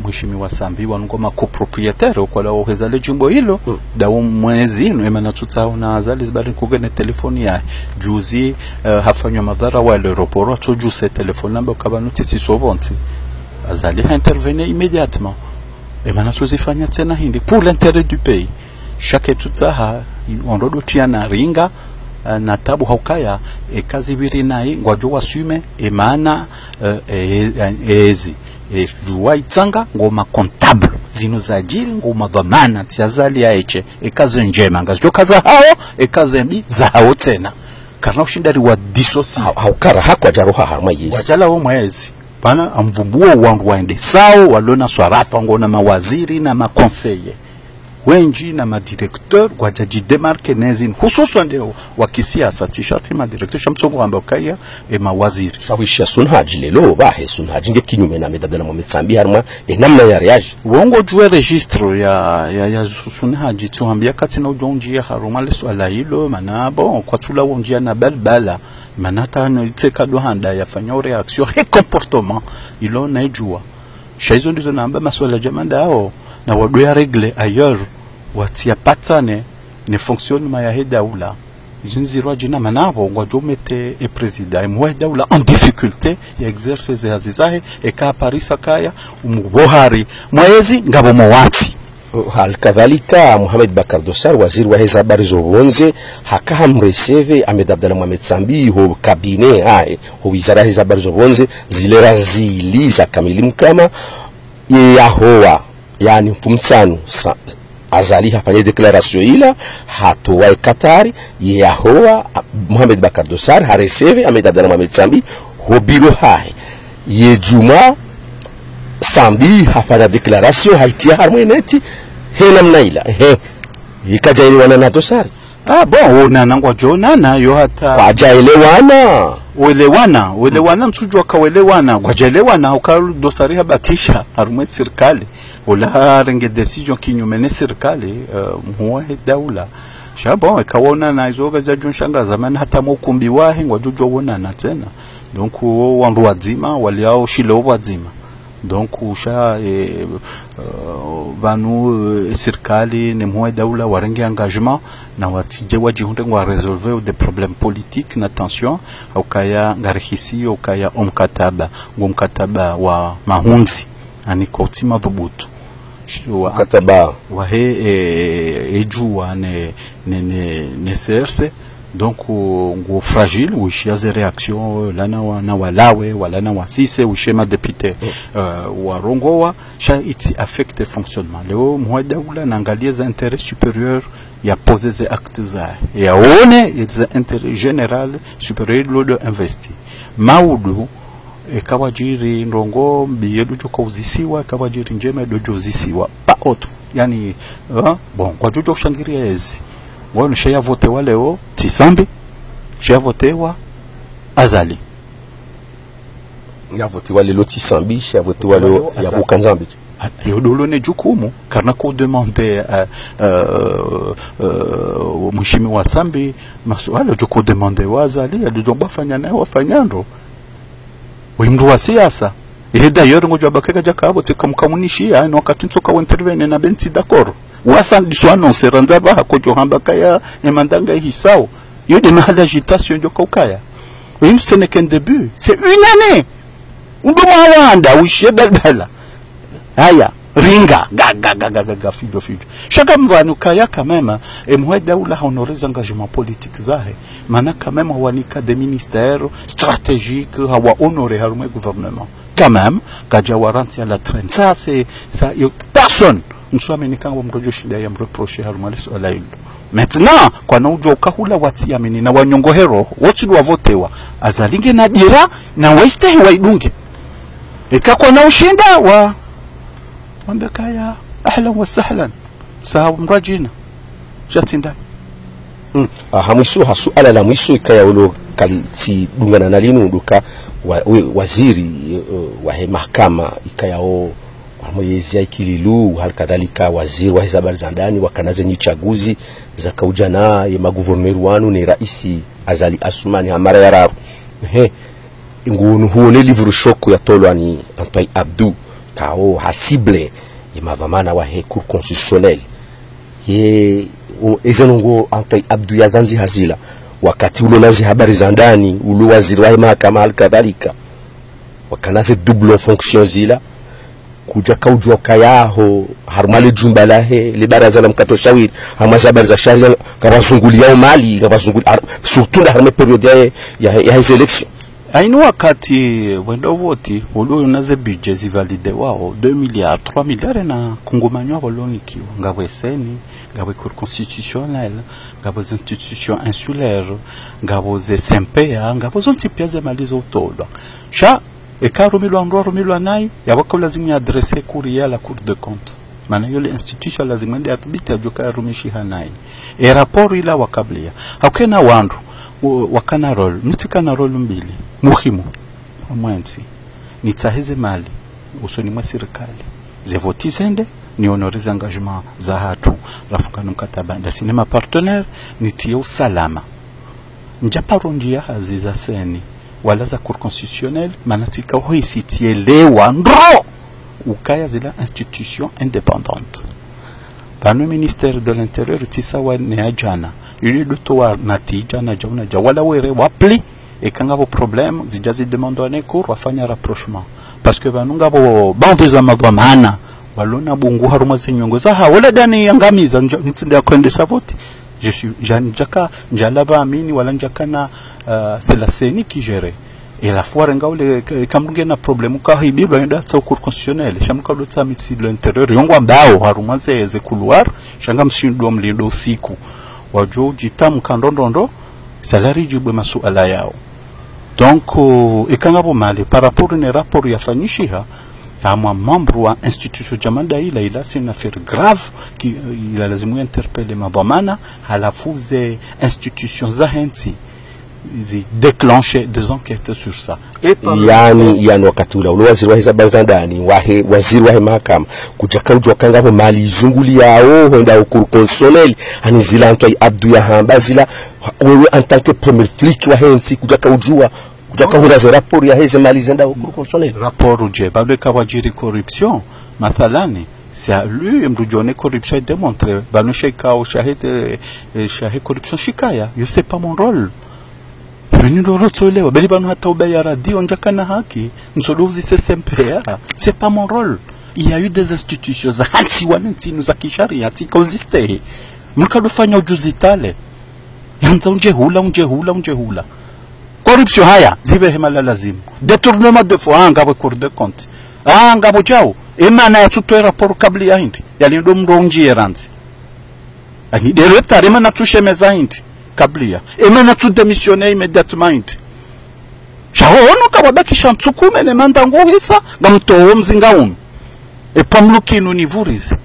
mheshimiwa Sambi wanungoma copropriétaire kwa lao hezale jimbo hilo dawo mwezi ino emana tutsao na Azali zibali kugene telefoni ya juzi hafanywa madhara wa aeroport to juse telefoni namba kabanu tisi sobonti Azali ha intervenir immédiatement emana tuzifanya tena hindi pour l'intérêt du pays chaque tutsaha ondodo tiana ringa na tabu haukaya kazi biri nai ngwajo wasume emana ezi juwa itanga ngoma comptable zino zajiri ngoma dhamana tiazali aeche kazi njema ngazo kaza hao kazi mbi za hao tena karna ushindari wa disosi haukara hakwa jaroha harma yezi wajala wo mwezi pana amvumbuo wangu waende sao walona swarafa ngona mawaziri na makonseye wenji na madirekteur wajaji demarke nezin hususan ndio wa kisiasa tishati madirekteur shamsongo ambao kaya mawaziri shawisha Sunhaji lelo bahe Sunhaji nge kinyume na Ahmed Abdallah Mohamed Sambi harma namna ya riage wongo jwe registre ya Sunhaji tuambia kati na ujonji ya haruma leso ala hilo manabo kwa tula wonjia na balbala manata no iteka dohanda yafanya reaction et comportement ilo na ijua shaizo ndizo namba maswala jamanda hao na wadoya regle ailleurs watia patane ne fonctionnement ya daula zinzirwa jina manabo ngwajomete e president mwa daula en difficulté ya exercer ses azizahe ka parisa kaya umubohari mwezi ngabo mwati hal kadhalika Mohamed Bakar Dossar waziri wa habari zobonze hakamreseve Ahmed Abdallah Mohamed Sambi ho kabine hae ho wizara ya habari zobonze zilera ziliza kamili kama yahoa yani mfumsanu Azali hafanya declaration ila hatowa Katari yahoa Mohamed Bakar Dossar hareseve Ahmed Abdallah Mohamed Sambi ho biro hae ye juma Sambi hafanya declaration haitia harmoneti hena mnaila yikajaelewana na Dossar bon ona nangwa jona na yo hata wajaelewana msujwa kawelewana wajaelewana ukaru Dossari habakisha harume serikali wala renge decision kinyume ne serikali mwa daula shabo kaona na izoga za jonshanga zamani hata mokumbi wahe ngwajojo wona na tena donc wandu wazima waliao shilo wazima donc usha banu serikali ne mwa daula warenge engagement na watije wajihunde ngwa resolver des problèmes politiques na tension ukaya ngarihisi ukaya mkataba wa mahunzi ani kwa utima dhubutu mkataba wa ejua ne serse donc ngo fragile ushia ze réaction lana wana walawe wala na wasise ushema député wa rongowa sha iti affecte fonctionnement leo mwada ula naangalia za intérêt supérieur ya poser ze actes za ya one za intérêt général supérieur lo de investi maudu ekawajiri ndongo biyedu joko uzisiwa ekawajiri njema dojo uzisiwa pa oto yani bon kwa jojo kushangiria ezi wao shaya vote wa leo tisambi shaya vote wa azali ya vote wa lelo tisambi shaya vote wa leo ya bukanzambi yodolo ne jukumu karna ko demander mshimi wa sambi maswala joko demander wa azali alijomba fanya naye wafanyando wimru wa siasa ile d'ailleurs ngo jabakeka jakabo tsikamkamunishia no wakati nsoka wa intervene na benti d'accord wasa diso annoncer randaba ko johamba kaya emandanga hisao yo de mal agitation de kokaya oui ce n'est qu'un début c'est une année ndo mwanda wishe belbela haya ringa gaga fido chaque mvanu kaya quand même et moi daoula honorer engagement politique zahe mana quand même wanika des ministères stratégiques hawa honorer le gouvernement quand même kaja waranti à la traîne ça c'est ça personne nous sommes menikanga mrojo shida ya mreprocher harumali swala hilo maintenant kwa na ujo kahula wati amini na wanyongo hero wote wavotewa azalinge na dira na waiste waidunge ikakwa na ushinda wa wambekaya ahlan wa sahlan sawa mrajina jatinda hamwisu hasuala la mwisu ikaya ulo kaliti dungana na linu nduka waziri wa mahakama ikaya o mwezi ikililu halikadhalika waziri wa habari za ndani wakanaze nyichaguzi za kaujana ya maguverneri wanu ni raisi Azali Assoumani Hamara yararu ngunu huone livre shoko ya tolwa ni Antoine Abdou kao hasible ya mavamana wa he cour constitutionnel ye ezenongo Antoine Abdou ya zanzi hazila wakati ulo nazi habari za ndani ulo waziri wa mahakama halikadhalika wakanaze double fonction zila kuja kaujwa kayaho harumale jumba lahe le baraza la mkato shawiri hamaza habari za sharia kabazungulia mali kabazungulia surtout la harme periode ya election ainu wakati wendo voti ulo unaze budget zivalide wao 2 milliards 3 milliards na kongomanywa bolonikiwa ngabwe seni ngabwe cour constitutionnelle ngabwe institutions insulaires ngabwe SMPA ngabwe zonti piaze malizo tolwa sha rumilwa nayo yabako lazima yadresse courrier à la Cour de compte maana yule institution lazima ndio athibiti ajoka rumishi hanai rapport ila wakablia hakuna wandu wakana role nitikana role mbili muhimu mwanzi nitaheze mali usoni mwa serikali zevoti zende ni honorize engagement za hatu rafukana mkataba nda sinema partenaire nitie usalama njaparonjia haziza seni wala za cour constitutionnelle manatika ho isitielewa ndro ukaya zila institution indépendante par le ministère de l'intérieur tisawa ne ajana yule duto wa natija na jauna jawala were wapli ekanga bo problème zijazi demando ne cour wafanya rapprochement parce que banunga bo bandiza madhamana walona bungu haruma zenyongo za ha wala dani yangamiza ntinda kwendesa vote je suis janjaka njalaba amini wala njakana c'est la CENI qui gère et la fois rengaule kamrunge na problème ka hibibla nda tsa cour constitutionnelle shamka do tsa mitsi de l'intérieur yongwa mbao harumanze ze couloir shanga mshindo mlindo siku wajo jitam kandondondo salari jibwe masuala yao donc ekangabo mali par rapport à un rapport yafanyishiha ama membre wa institution jamanda ila c'est une affaire grave qui il a lazimu interpeller mabamana halafu ze institutions za henti zi déclencher des enquêtes sur ça yani wakati ule waziri wa habari za ndani waziri wa mahakama kujaka ujwa kangabo mali izunguli yao honda cour constitutionnelle anizila Antoine Abdou ya hamba zila wewe en tant que premier flic wa henti kujaka ujua kujaka hunda za rapport ya heze mali zenda cour constitutionnelle rapport uje bable kawajiri corruption mathalani c'est lui mrujone corruption démontré banu sheka au shahid corruption shikaya je sais pas mon rôle c'est pas mon rôle. Il y a eu des institutions nous existé. Mkadofanya ujuzitale. Yanza unjehula. Corruption haya zibe hemala lazimu. Détournement de fonds anga Cour de compte. Anga bojao emana ya tutoe rapport kabli ya hindi. Yalindo mronji eranzi. Ani directeur emana tushemeza hindi kablia emana tu démissionner immédiatement shaono kababakisha mtsukume ne manda nguhisa ngamtoho mzinga umi epamlukinu nivurize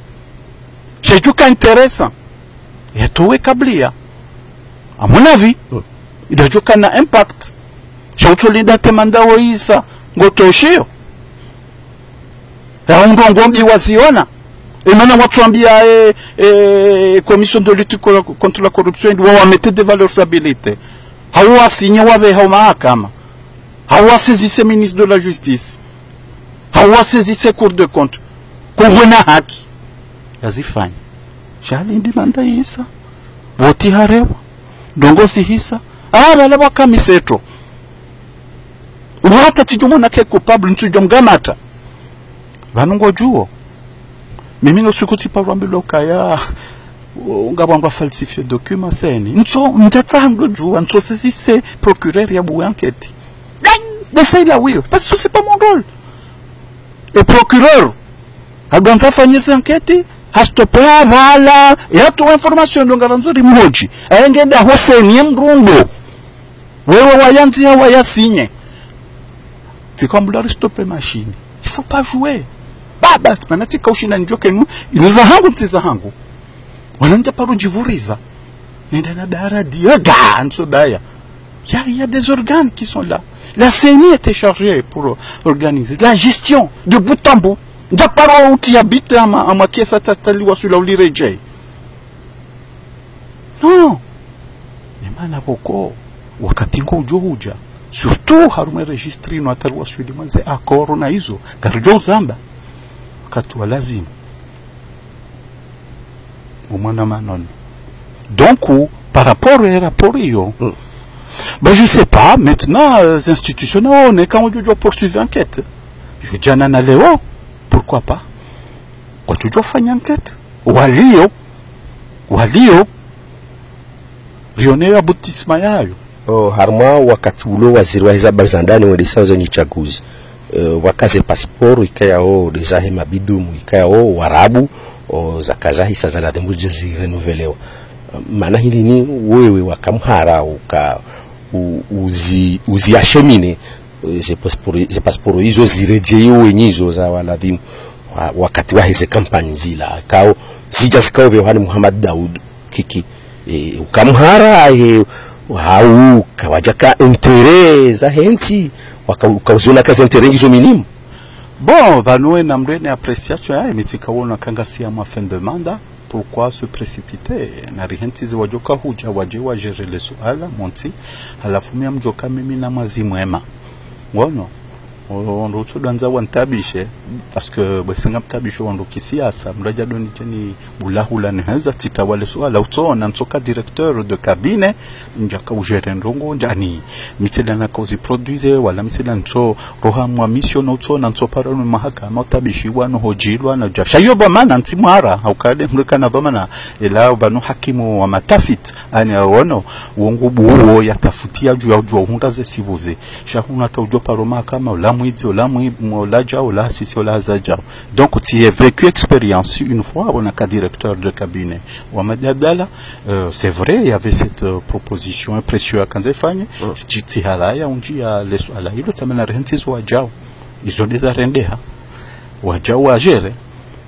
shejuka interesa yatowe kablia à mon avis idajuka na impact shautulinda temanda woisa ngotoshio ya ngombi wasiona imana watuambia commission de lutte contre la corruption doit mettre des valeurs habilités hawa signé wabe hawa mahakama hawa saisissé ministre de la justice hawa saisissé cour de compte kuona haki yazifanya shalindi manda isa voti harewa dongozi hisa bala bakamiseto urata tijumuna ke coupable ntujomgamata vanungo juo mimi no sukuti pavambilo kaya ngabanga falsifier document seni nto mtatsango juo nto c'est procureur ya bu enquête c'est là oui parce que c'est pas mon rôle et procureur aganza fanyisa enquête hastopea vala yato information ndongaranzuri mmoji ayengenda hoseni mrundo wewe wayanzi ya wayasinye tikambular stopper machine il faut pas jouer baba manati kaushina njoke iliza hangu ntiza hangu wananja paro jivuriza nenda na bara dioga anso daya il y a des organes qui sont là. La CENI était chargée pour organiser la gestion de bout en bout. Japaro uti habite ama kiesa tataliwa sula ulireje. Non. Nemana boko wakati ngo ujohuja. Surtout harume registri no atalwa suli manze akoro na hizo. Karjo zamba. Katwa lazima. Umana manon. Donc par rapport au rapport yo. Ben je sais pas, maintenant les institutions on est quand on doit poursuivre enquête. Je dis à Léo, pourquoi pas? Quand tu dois faire une enquête, walio lione aboutissement yayo. Harma wakati ulo waziri wa habari za ndani walisema zenye chaguzi wakaze passport ikayao dezahe mabidumu ikayao warabu za kazahi sasa la demuje zirenuvelewa. Maana hili ni wewe wakamhara uziashemine ze passport hizo zirejeo wenyizo za waladhimu wakati wa hizo kampani zila kao sija sikao Yohani Muhammad Daud kiki ukamhara au kawajaka intérêt za hensi wakauzuna kazi intérêt hizo minimu. Bon, vanoué namrene appréciation ya mitika wona kangasia ma fin de mandat. Pourquoi se précipiter? Narihentizi wajoka huja waje wajere le suala monti halafu mimi mjoka mimi na mazimwema ngono ondo chodanza wantabishe parce que bwesenga mtabisho ondo kisiasa mraja doni teni bulahula neheza titawale suala utona nsoka directeur de cabinet njaka ujere ndongo njani misela na cause produise wala misela nso roha mwa mission utona nso para no mahakama utabishi wano hojilwa na jasha yoba mana ntimara haukade mreka dhamana ila banu hakimu wa matafit ani wono uongo buo yatafutia juu ya hunda ze sibuze shahuna taujo paro mahakama la mwizi la jao la sisi la zaja. Donc tu as vécu expérience une fois on a qu'un directeur de cabinet ou Abdallah c'est vrai il y avait cette proposition précieuse quand j'ai fait titi halaya unjia leso ala hilo tamana rehentiz wa jao ils ont des arrendés wajao agere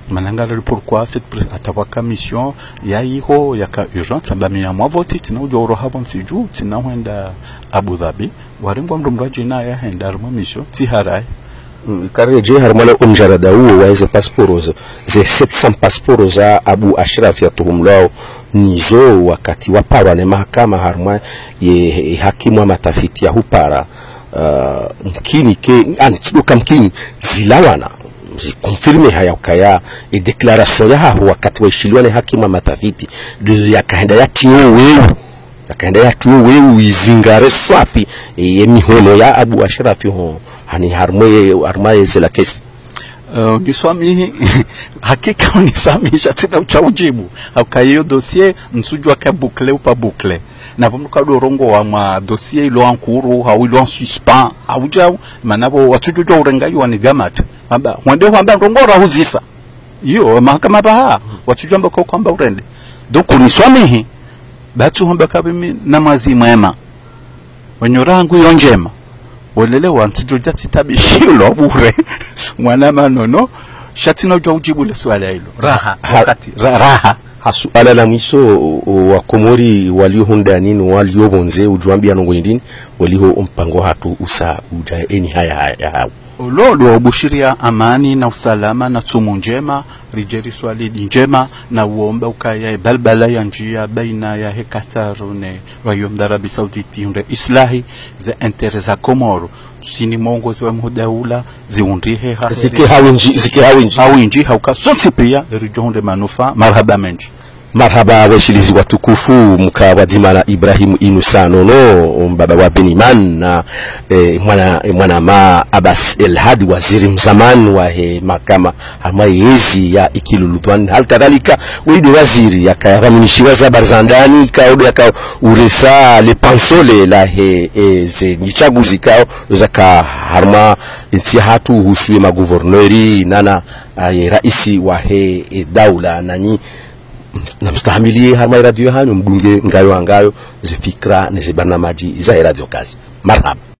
manangala pourquoi cette atawaka mission ya iho yaka urgent sambami ya mwa voti tina ujoro habon siju tina wenda Abu Dhabi waringwa mdomraji na ya henda arma mission tiharai kareje harmala umjarada huo waize passports ze 700 passports za Abu Ashraf ya tuhumlao nizo wakati waparwa ne mahakama harma ye hakimu wa matafiti ya hupara mkini ke anituka mkini zilawana confirmer haya ukaya e declaration ya wakati waishiliwa ne hakimu wa matafiti de yakaenda yatuo wewe izingare swafi mihono ya Abu Ashraf ho hani harmoye zela kesi niswami hakika niswami shatina uchaujibu akayo dossier nsujwa ka boucler ou pas boucler na pomka do rongo wa ma dossier ilo ankuru au ilo en suspens auja manabo watujujo urengayo wanigamata amba wande wamba rongo rahuzisa iyo mahakama baha watujamba kwa kwamba urende donc niswami batu hamba kabimi na mazimwema wenyorangu yonjema wolele wantijoja titabishilo bure mwana manono shatina ujwa ujibu le swala hilo raha wakati raha hasuala la mwiso wa Komori walio hundanini walio bonze ujuambia nongo ndini walio mpango hatu usa uja eni haya Lolo bushiria amani na usalama na tsumu njema rijeri swalidi njema na uomba ukaya balbala ya njia baina ya Qatar ne Royaume d'Arabie Saoudite unde islahi za interesa Komoro sini mongozi wa mhudaula ziundihe hawinji hauka sote pia rijonde manufa marhaba menji. Marhaba washilizi watukufu mkawadzimana Ibrahim Inusano no mbaba wa Beniman na mwana ma Abbas El Hadi waziri mzaman wa makama hamayezi ya Ikiluludwan hal kadhalika widi waziri ya kayagaminishiwa za barzandani kaudu ya uresa le pansole la ze nichaguzi kao zaka harma inti hatu husuye maguvernori nana raisi wa daula nani na mstahimilie harma radio hanyu mdunge ngayo angayo zifikra na zibarnamaji za Radio Kazi. Marhaba.